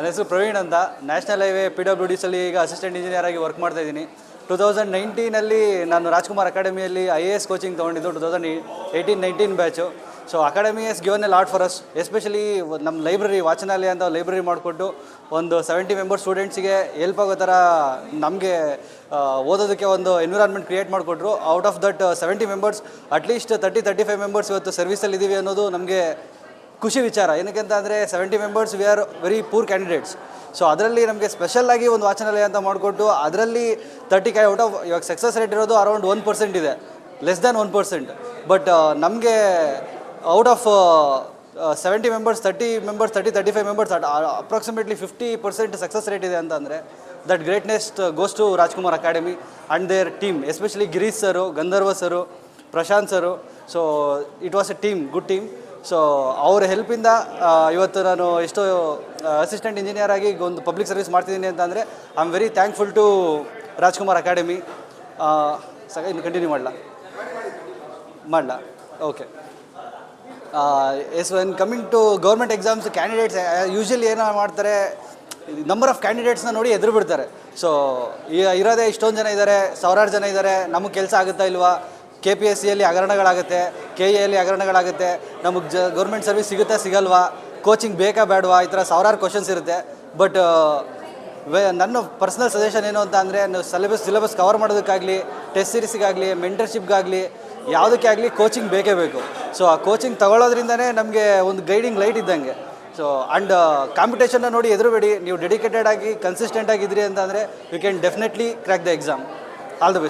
ನನ್ನ ಹೆಸರು ಪ್ರವೀಣ್ ಅಂತ. ನ್ಯಾಷನಲ್ ಹೈವೇ PWDಸಲ್ಲಿ ಈಗ ಅಸಿಸ್ಟೆಂಟ್ ಇಂಜಿನಿಯರ್ ಆಗಿ ವರ್ಕ್ ಮಾಡ್ತಾಯಿದ್ದೀನಿ. 2019 ನಾನು ರಾಜ್ಕುಮಾರ್ ಅಕಾಡೆಮಿಯಲ್ಲಿ IAS ಕೋಚಿಂಗ್ ತೊಗೊಂಡಿದ್ದು. 2018-19 batch. So academy is given a lot for us, especially ನಮ್ಮ ಲೈಬ್ರರಿ ವಾಚನಾಲಯ ಅಂತ ಲೈಬ್ರರಿ ಮಾಡಿಕೊಟ್ಟು ಒಂದು 70 ಮೆಂಬರ್ಸ್ ಸ್ಟೂಡೆಂಟ್ಸಿಗೆ ಹೆಲ್ಪ್ ಆಗೋ ಥರ ನಮಗೆ ಓದೋದಕ್ಕೆ ಒಂದು ಎನ್ವಿರಾನ್ಮೆಂಟ್ ಕ್ರಿಯೇಟ್ ಮಾಡಿಕೊಟ್ರು. Out of that 70 members at least 30-35 members ಇವತ್ತು ಸರ್ವಿಸಲ್ಲಿ ಇದ್ದೀವಿ ಅನ್ನೋದು ನಮಗೆ ಖುಷಿ ವಿಚಾರ. ಏನಕ್ಕೆ ಅಂತ ಅಂದರೆ 70 members we are very poor candidates. So ಅದರಲ್ಲಿ ನಮಗೆ ಸ್ಪೆಷಲ್ಲಾಗಿ ಒಂದು ವಾಚನಾಲಯ ಅಂತ ಮಾಡಿಕೊಟ್ಟು ಅದರಲ್ಲಿ 30 ಔಟ್ ಆಫ್ ಇವಾಗ ಸಕ್ಸಸ್ ರೇಟ್ ಇರೋದು ಅರೌಂಡ್ 1% ಇದೆ, ಲೆಸ್ ದ್ಯಾನ್ 1%. ಬಟ್ ನಮಗೆ out of 70 members 30-35 members approximately 50% success rate ಇದೆ ಅಂತ ಅಂದರೆ that greatness goes to Rajkumar academy and their team, especially Girish sir, Gandharva sir, Prashant sir. So it was a team, good team. So ಅವ್ರ ಹೆಲ್ಪಿಂದ ಇವತ್ತು ನಾನು ಎಷ್ಟೋ assistant engineer ಆಗಿ ಒಂದು ಪಬ್ಲಿಕ್ ಸರ್ವಿಸ್ ಮಾಡ್ತಿದ್ದೀನಿ ಅಂತ ಅಂದರೆ I am very thankful to Rajkumar academy. ಇನ್ನು ಕಂಟಿನ್ಯೂ ಮಾಡಲ okay. When coming to government exams, candidates usually ಏನೋ ಮಾಡ್ತಾರೆ, ನಂಬರ್ ಆಫ್ ಕ್ಯಾಂಡಿಡೇಟ್ಸ್ನ ನೋಡಿ ಎದುರು ಬಿಡ್ತಾರೆ. ಸೊ ಇರೋದೇ ಇಷ್ಟೊಂದು ಜನ ಇದ್ದಾರೆ, ಸಾವಿರಾರು ಜನ ಇದ್ದಾರೆ, ನಮಗೆ ಕೆಲಸ ಆಗುತ್ತಾ ಇಲ್ವಾ, KPSCಯಲ್ಲಿ ಹಗರಣಗಳಾಗುತ್ತೆ, KEಯಲ್ಲಿ ಹಗರಣಗಳಾಗುತ್ತೆ, ನಮಗೆ ಗೌರ್ಮೆಂಟ್ ಸರ್ವಿಸ್ ಸಿಗುತ್ತಾ ಸಿಗಲ್ವಾ, ಕೋಚಿಂಗ್ ಬೇಕಾ ಬೇಡವಾ, ಈ ಥರ ಸಾವಿರಾರು ಕ್ವಶನ್ಸ್ ಇರುತ್ತೆ. ಬಟ್ ನನ್ನ ಪರ್ಸ್ನಲ್ ಸಜೆಷನ್ ಏನು ಅಂತ ಅಂದರೆ, ನೀವು ಸಿಲೆಬಸ್ ಕವರ್ ಮಾಡೋದಕ್ಕಾಗಲಿ, ಟೆಸ್ಟ್ ಸೀರೀಸಿಗಾಗಲಿ, ಮೆಂಟರ್ಶಿಪ್ಗಾಗಲಿ, ಯಾವುದಕ್ಕೆ ಆಗಲಿ ಕೋಚಿಂಗ್ ಬೇಕೇ ಬೇಕು. ಸೊ ಆ ಕೋಚಿಂಗ್ ತಗೊಳ್ಳೋದ್ರಿಂದನೇ ನಮಗೆ ಒಂದು ಗೈಡಿಂಗ್ ಲೈಟ್ ಇದ್ದಂಗೆ. ಸೊ ಆ್ಯಂಡ್ ಕಾಂಪಿಟೇಷನ್ನ ನೋಡಿ ಎದುರುಬೇಡಿ, ನೀವು ಡೆಡಿಕೇಟೆಡ್ ಆಗಿ ಕನ್ಸಿಸ್ಟೆಂಟ್ ಆಗಿದ್ರಿ ಅಂತ ಅಂದರೆ you can definitely crack the exam. All the best.